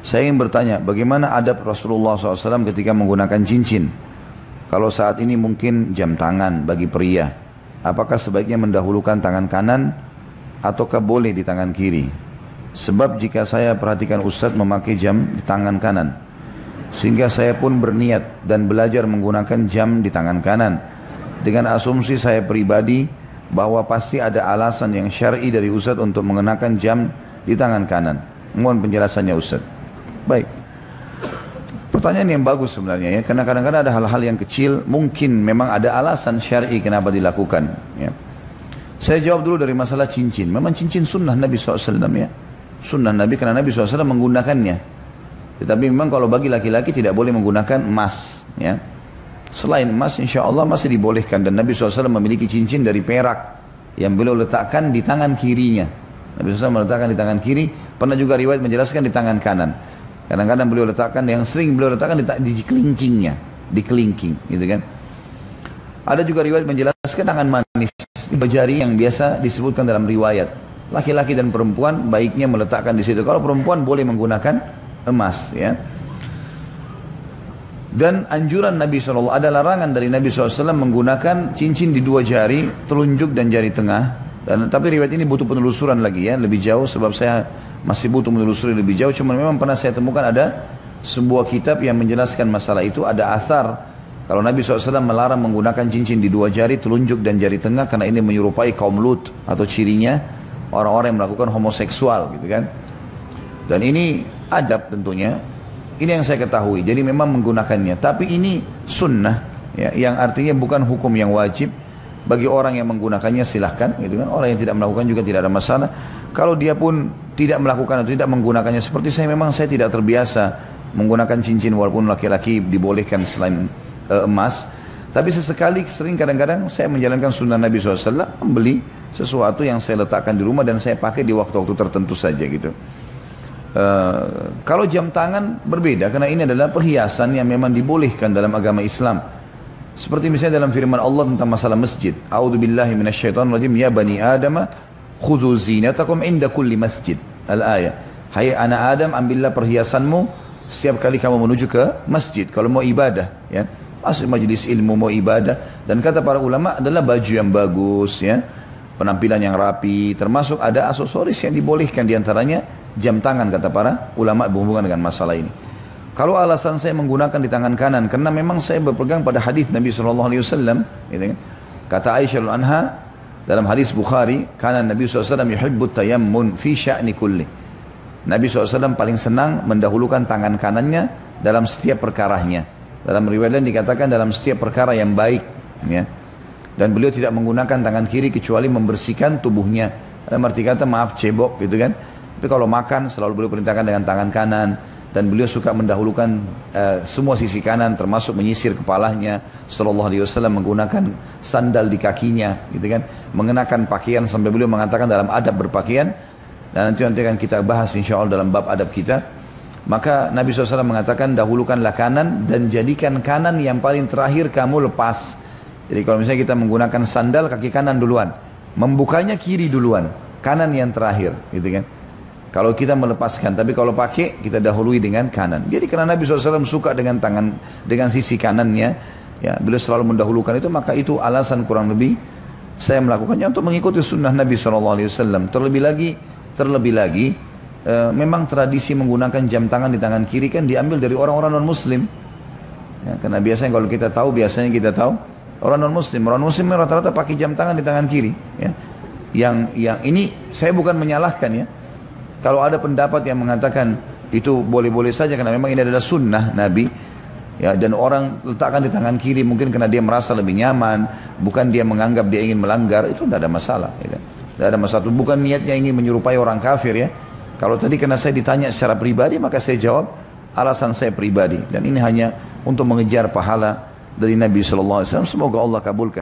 Saya ingin bertanya, bagaimana adab Rasulullah SAW ketika menggunakan cincin? Kalau saat ini mungkin jam tangan bagi pria, apakah sebaiknya mendahulukan tangan kanan ataukah boleh di tangan kiri? Sebab jika saya perhatikan Ustadz memakai jam di tangan kanan, sehingga saya pun berniat dan belajar menggunakan jam di tangan kanan, dengan asumsi saya pribadi bahwa pasti ada alasan yang syar'i dari Ustadz untuk mengenakan jam di tangan kanan. Mohon penjelasannya Ustadz. Baik, pertanyaan yang bagus sebenarnya ya, karena kadang-kadang ada hal-hal yang kecil mungkin memang ada alasan syar'i kenapa dilakukan ya. Saya jawab dulu dari masalah cincin. Memang cincin sunnah Nabi SAW ya, sunnah Nabi karena Nabi SAW menggunakannya. Tetapi memang kalau bagi laki-laki tidak boleh menggunakan emas ya. Selain emas insya Allah masih dibolehkan, dan Nabi SAW memiliki cincin dari perak yang beliau letakkan di tangan kirinya. Nabi SAW meletakkan di tangan kiri, pernah juga riwayat menjelaskan di tangan kanan. Kadang-kadang beliau letakkan, yang sering beliau letakkan di kelingkingnya, di kelingking, gitu kan. Ada juga riwayat menjelaskan tangan manis, jari yang biasa disebutkan dalam riwayat. Laki-laki dan perempuan baiknya meletakkan di situ. Kalau perempuan boleh menggunakan emas, ya. Dan anjuran Nabi SAW, ada larangan dari Nabi SAW menggunakan cincin di dua jari, telunjuk dan jari tengah. Tapi riwayat ini butuh penelusuran lagi ya, lebih jauh, sebab saya masih butuh menelusuri lebih jauh. Cuma memang pernah saya temukan ada sebuah kitab yang menjelaskan masalah itu. Ada athar kalau Nabi SAW melarang menggunakan cincin di dua jari, telunjuk dan jari tengah, karena ini menyerupai kaum Lut, atau cirinya orang-orang yang melakukan homoseksual gitu kan. Dan ini adab tentunya. Ini yang saya ketahui. Jadi memang menggunakannya. Tapi ini sunnah ya, yang artinya bukan hukum yang wajib. Bagi orang yang menggunakannya silahkan gitu kan. Orang yang tidak melakukan juga tidak ada masalah. Kalau dia pun tidak melakukan atau tidak menggunakannya, seperti saya, memang saya tidak terbiasa menggunakan cincin walaupun laki-laki dibolehkan selain emas. Tapi sesekali, sering kadang-kadang saya menjalankan sunnah Nabi SAW, membeli sesuatu yang saya letakkan di rumah dan saya pakai di waktu-waktu tertentu saja gitu. Kalau jam tangan berbeda, karena ini adalah perhiasan yang memang dibolehkan dalam agama Islam. Seperti misalnya dalam firman Allah tentang masalah masjid. A'udzubillahi minasyaitonirrajim. Ya bani Adam, khudhu zinatakum inda kulli masjid. Al-ayah. Hai anak Adam, ambillah perhiasanmu setiap kali kamu menuju ke masjid. Kalau mau ibadah, ya. Masuk majlis ilmu, mau ibadah. Dan kata para ulama adalah baju yang bagus, ya. Penampilan yang rapi. Termasuk ada aksesoris yang dibolehkan, diantaranya jam tangan, kata para ulama berhubungan dengan masalah ini. Kalau alasan saya menggunakan di tangan kanan, karena memang saya berpegang pada hadis Nabi SAW, gitu kan? Kata Aisyah anha dalam hadis Bukhari, karena Nabi SAW yuhibbut tayammun fi sya'ni kulli. Nabi SAW paling senang mendahulukan tangan kanannya dalam setiap perkaranya. Dalam riwayat lain dikatakan dalam setiap perkara yang baik, ya. Dan beliau tidak menggunakan tangan kiri kecuali membersihkan tubuhnya. Dalam arti kata maaf cebok, gitu kan. Tapi kalau makan selalu beliau perintahkan dengan tangan kanan. Dan beliau suka mendahulukan semua sisi kanan, termasuk menyisir kepalanya. Sallallahu alaihi wasallam menggunakan sandal di kakinya, gitu kan. Mengenakan pakaian sampai beliau mengatakan dalam adab berpakaian. Dan nanti akan kita bahas insya Allah dalam bab adab kita. Maka Nabi SAW mengatakan dahulukanlah kanan dan jadikan kanan yang paling terakhir kamu lepas. Jadi kalau misalnya kita menggunakan sandal, kaki kanan duluan. Membukanya kiri duluan, kanan yang terakhir, gitu kan. Kalau kita melepaskan, tapi kalau pakai kita dahului dengan kanan. Jadi karena Nabi SAW suka dengan tangan, dengan sisi kanannya, ya, beliau selalu mendahulukan itu, maka itu alasan kurang lebih saya melakukannya untuk mengikuti sunnah Nabi SAW. Terlebih lagi, memang tradisi menggunakan jam tangan di tangan kiri kan diambil dari orang-orang non-Muslim. Ya, karena biasanya kalau kita tahu, orang non-Muslim rata-rata pakai jam tangan di tangan kiri. Ya. Yang ini saya bukan menyalahkan ya. Kalau ada pendapat yang mengatakan itu boleh-boleh saja karena memang ini adalah sunnah Nabi, ya, dan orang letakkan di tangan kiri mungkin karena dia merasa lebih nyaman, bukan dia menganggap dia ingin melanggar, itu tidak ada masalah. Tidak ada masalah. Bukan niatnya ingin menyerupai orang kafir ya. Kalau tadi karena saya ditanya secara pribadi, maka saya jawab alasan saya pribadi, dan ini hanya untuk mengejar pahala dari Nabi SAW. Semoga Allah kabulkan.